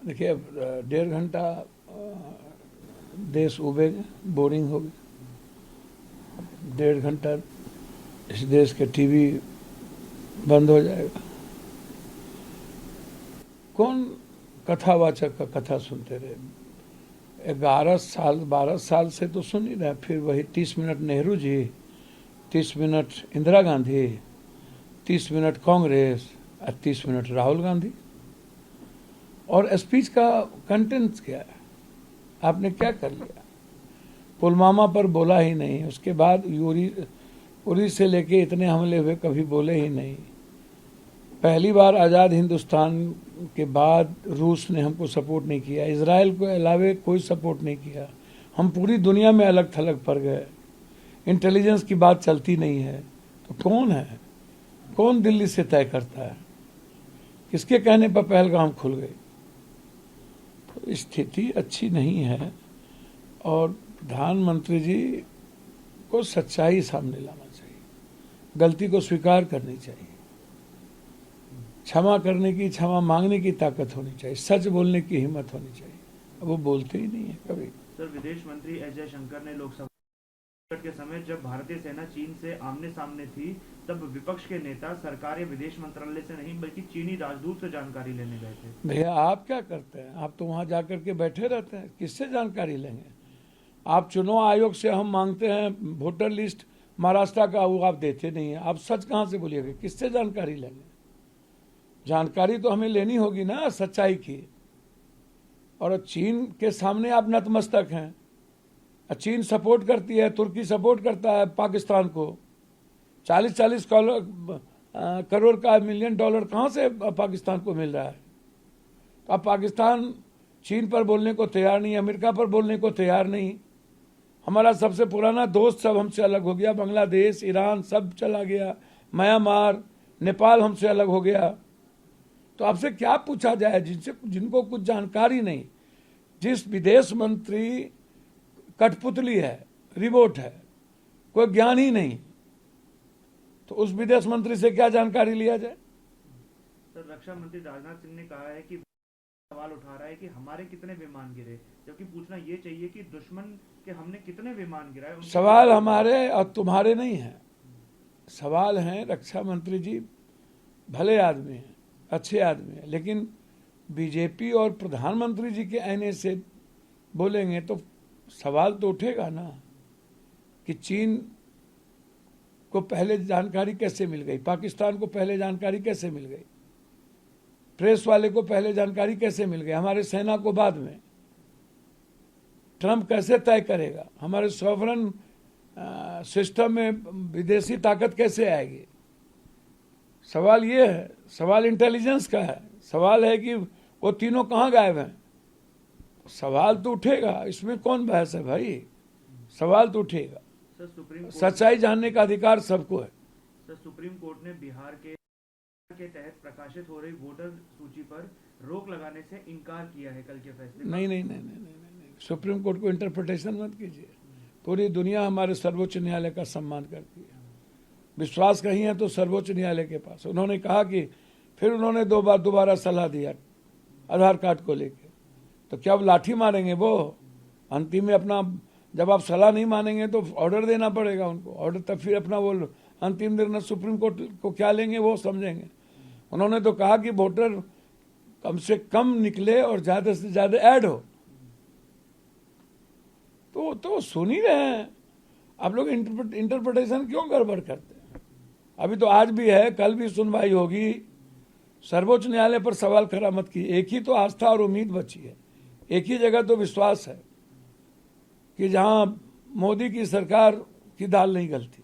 देखिए, 1.5 घंटा देश उबेगा, बोरिंग होगी। 1.5 घंटा इस देश के टीवी बंद हो जाएगा। कौन कथावाचक का कथा सुनते रहे? 11 साल 12 साल से तो सुन ही रहे। फिर वही 30 minute Nehru ji, 30 minute Indira Gandhi, 30 minute Congress और 30 मिनट राहुल गांधी। और स्पीच का कंटेंट क्या है? आपने क्या कर लिया? पुलवामा पर बोला ही नहीं, उसके बाद उरी से लेके इतने हमले हुए कभी बोले ही नहीं। पहली बार आज़ाद हिंदुस्तान के बाद रूस ने हमको सपोर्ट नहीं किया, इजराइल को अलावे कोई सपोर्ट नहीं किया। हम पूरी दुनिया में अलग थलग पड़ गए। इंटेलिजेंस की बात चलती नहीं है तो कौन है? कौन दिल्ली से तय करता है? किसके कहने पर पहलगाम खुल गई? तो स्थिति अच्छी नहीं है और प्रधानमंत्री जी को सच्चाई सामने लाना चाहिए, गलती को स्वीकार करनी चाहिए, क्षमा करने की, क्षमा मांगने की ताकत होनी चाहिए, सच बोलने की हिम्मत होनी चाहिए। अब वो बोलते ही नहीं है कभी। सर, विदेश मंत्री एस जयशंकर ने लोकसभा के समय जब भारतीय सेना चीन से आमने सामने थी तब विपक्ष के नेता सरकार या विदेश मंत्रालय से नहीं बल्कि चीनी राजदूत से जानकारी लेने गए थे। भैया, आप क्या करते हैं? आप तो वहां जाकर के बैठे रहते हैं, किससे जानकारी लेंगे? आप चुनाव आयोग से हम मांगते हैं वोटर लिस्ट महाराष्ट्र का, वो आप देते नहीं है। आप सच कहां से बोलिएगा? किससे जानकारी लेंगे? जानकारी तो हमें लेनी होगी ना सच्चाई की। और चीन के सामने आप नतमस्तक हैं। चीन सपोर्ट करती है, तुर्की सपोर्ट करता है पाकिस्तान को। 40-40 करोड़ का $1 मिलियन कहाँ से पाकिस्तान को मिल रहा है? तो अब पाकिस्तान चीन पर बोलने को तैयार नहीं, अमेरिका पर बोलने को तैयार नहीं। हमारा सबसे पुराना दोस्त सब हमसे अलग हो गया, बांग्लादेश, ईरान सब चला गया, म्यांमार, नेपाल हमसे अलग हो गया। तो आपसे क्या पूछा जाए जिनको कुछ जानकारी नहीं? जिस विदेश मंत्री कठपुतली है, रिबोट है, कोई ज्ञान ही नहीं, तो उस विदेश मंत्री से क्या जानकारी लिया जाए? सर, रक्षा मंत्री राजनाथ सिंह ने कहा है कि सवाल उठा रहा है कि हमारे कितने विमान गिरे, जबकि पूछना ये चाहिए कि दुश्मन के हमने कितने विमान गिराए। सवाल हमारे और तुम्हारे नहीं है, सवाल हैं रक्षा मंत्री जी भले आदमी हैं, अच्छे आदमी हैं, लेकिन बीजेपी और प्रधानमंत्री जी के आने से बोलेंगे तो सवाल तो उठेगा ना कि चीन को पहले जानकारी कैसे मिल गई, पाकिस्तान को पहले जानकारी कैसे मिल गई, प्रेस वाले को पहले जानकारी कैसे मिल गई, हमारे सेना को बाद में। ट्रंप कैसे तय करेगा? हमारे सॉवरन सिस्टम में विदेशी ताकत कैसे आएगी? सवाल ये है, सवाल इंटेलिजेंस का है। सवाल है कि वो तीनों कहाँ गायब हैं? सवाल तो उठेगा, इसमें कौन बहस है भाई? सवाल तो उठेगा। सर, सुप्रीम कोर्ट सच्चाई जानने का अधिकार सबको है। सर, सुप्रीम कोर्ट ने बिहार के तहत प्रकाशित हो रही वोटर सूची पर रोक लगाने से इनकार किया है कल के फैसले। नहीं, सुप्रीम कोर्ट को इंटरप्रिटेशन मत कीजिए। पूरी दुनिया हमारे सर्वोच्च न्यायालय का सम्मान करती है। विश्वास कहीं है तो सर्वोच्च न्यायालय के पास। उन्होंने कहा कि फिर उन्होंने दोबारा सलाह दिया आधार कार्ड को लेकर, तो क्या अब लाठी मारेंगे वो? अंतिम में अपना जब आप सलाह नहीं मानेंगे तो ऑर्डर देना पड़ेगा उनको, ऑर्डर, तब फिर अपना वो अंतिम निर्णय सुप्रीम कोर्ट को क्या लेंगे वो समझेंगे। उन्होंने तो कहा कि वोटर कम से कम निकले और ज्यादा से ज्यादा ऐड हो। तो सुन ही रहे हैं आप लोग। इंटरप्रिटेशन क्यों गड़बड़ करते हैं? अभी तो आज भी है, कल भी सुनवाई होगी। सर्वोच्च न्यायालय पर सवाल खड़ा मत कीजिए। एक ही तो आस्था और उम्मीद बची है, एक ही जगह तो विश्वास है कि जहां मोदी की सरकार की दाल नहीं गलती।